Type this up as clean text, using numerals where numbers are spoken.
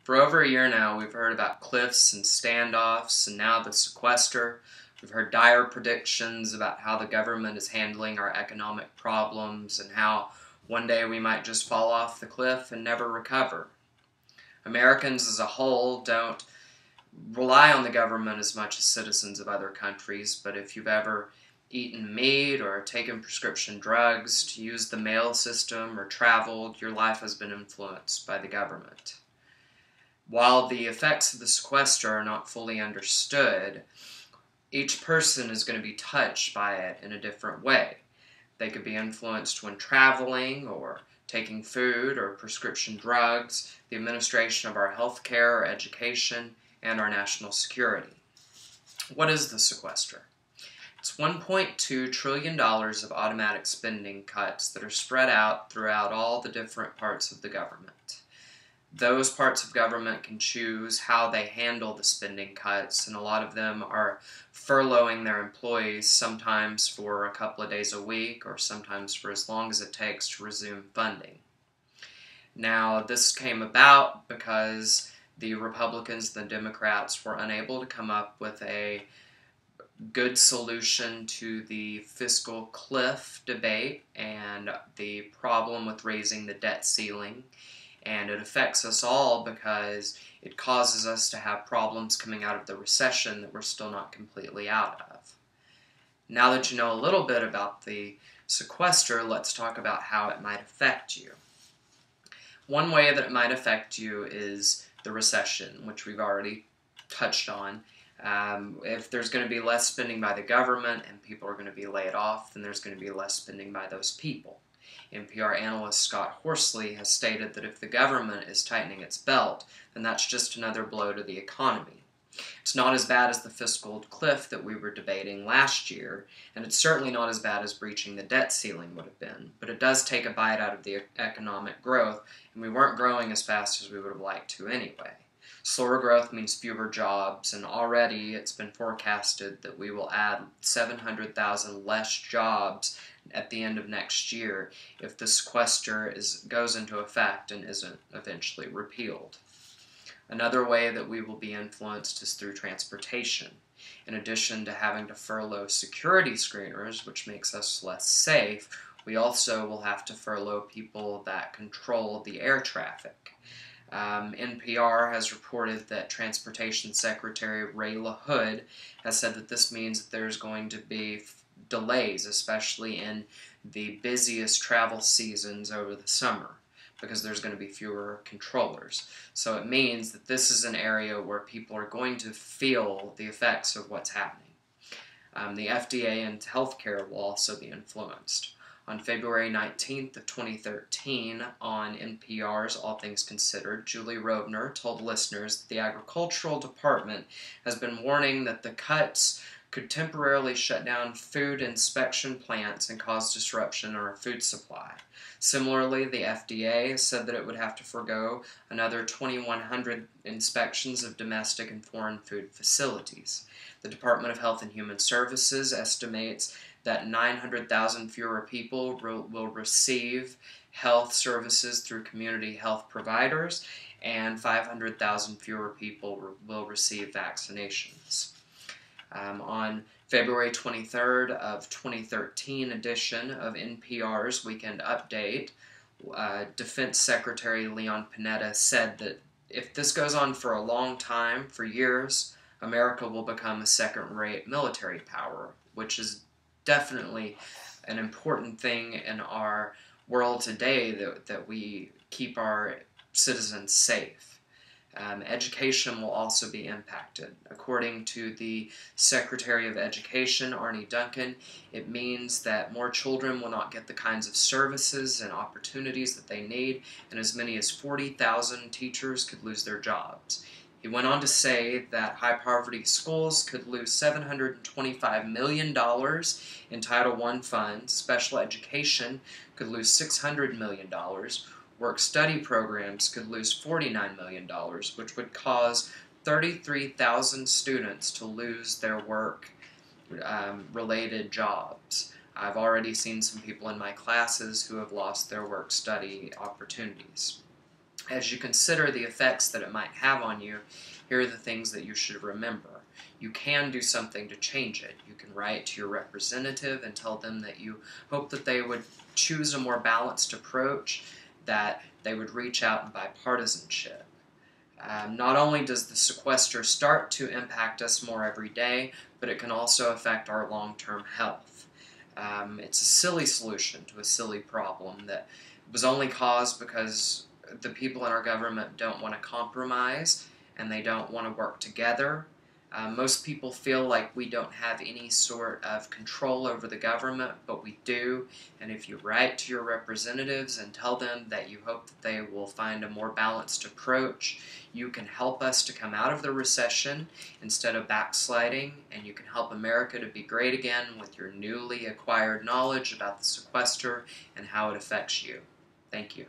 For over a year now, we've heard about cliffs and standoffs, and now the sequester. We've heard dire predictions about how the government is handling our economic problems and how one day we might just fall off the cliff and never recover. Americans as a whole don't rely on the government as much as citizens of other countries, but if you've ever eaten meat or taken prescription drugs, to use the mail system, or traveled, your life has been influenced by the government. While the effects of the sequester are not fully understood, each person is going to be touched by it in a different way. They could be influenced when traveling or taking food or prescription drugs, the administration of our health care or education, and our national security. What is the sequester? It's $1.2 trillion of automatic spending cuts that are spread out throughout all the different parts of the government. Those parts of government can choose how they handle the spending cuts, and a lot of them are furloughing their employees, sometimes for a couple of days a week or sometimes for as long as it takes to resume funding. Now, this came about because the Republicans and the Democrats were unable to come up with a good solution to the fiscal cliff debate and the problem with raising the debt ceiling. And it affects us all because it causes us to have problems coming out of the recession that we're still not completely out of. Now that you know a little bit about the sequester, let's talk about how it might affect you. One way that it might affect you is the recession, which we've already touched on. If there's going to be less spending by the government and people are going to be laid off, then there's going to be less spending by those people. NPR analyst Scott Horsley has stated that if the government is tightening its belt, then that's just another blow to the economy. It's not as bad as the fiscal cliff that we were debating last year, and it's certainly not as bad as breaching the debt ceiling would have been, but it does take a bite out of the economic growth, and we weren't growing as fast as we would have liked to anyway. Slower growth means fewer jobs, and already it's been forecasted that we will add 700,000 less jobs at the end of next year if the sequester goes into effect and isn't eventually repealed. Another way that we will be influenced is through transportation. In addition to having to furlough security screeners, which makes us less safe, we also will have to furlough people that control the air traffic. NPR has reported that Transportation Secretary Ray LaHood has said that this means that there's going to be delays, especially in the busiest travel seasons over the summer, because there's going to be fewer controllers. So it means that this is an area where people are going to feel the effects of what's happening. The FDA and healthcare will also be influenced. On February 19th of 2013, on NPR's All Things Considered, Julie Rovner told listeners that the Agricultural Department has been warning that the cuts could temporarily shut down food inspection plants and cause disruption in our food supply. Similarly, the FDA said that it would have to forego another 2,100 inspections of domestic and foreign food facilities. The Department of Health and Human Services estimates that 900,000 fewer people will receive health services through community health providers, and 500,000 fewer people will receive vaccinations. On February 23rd of 2013 edition of NPR's Weekend Update, Defense Secretary Leon Panetta said that if this goes on for a long time, for years, America will become a second-rate military power, which is definitely an important thing in our world today, that we keep our citizens safe. Education will also be impacted. According to the Secretary of Education, Arne Duncan, it means that more children will not get the kinds of services and opportunities that they need, and as many as 40,000 teachers could lose their jobs. He went on to say that high-poverty schools could lose $725 million in Title I funds, special education could lose $600 million, work-study programs could lose $49 million, which would cause 33,000 students to lose their work-related jobs. I've already seen some people in my classes who have lost their work-study opportunities. As you consider the effects that it might have on you, here are the things that you should remember. You can do something to change it. You can write to your representative and tell them that you hope that they would choose a more balanced approach, that they would reach out in bipartisanship. Not only does the sequester start to impact us more every day, but it can also affect our long-term health. It's a silly solution to a silly problem that was only caused because the people in our government don't want to compromise and they don't want to work together. Most people feel like we don't have any sort of control over the government, but we do. And if you write to your representatives and tell them that you hope that they will find a more balanced approach, you can help us to come out of the recession instead of backsliding, and you can help America to be great again with your newly acquired knowledge about the sequester and how it affects you. Thank you.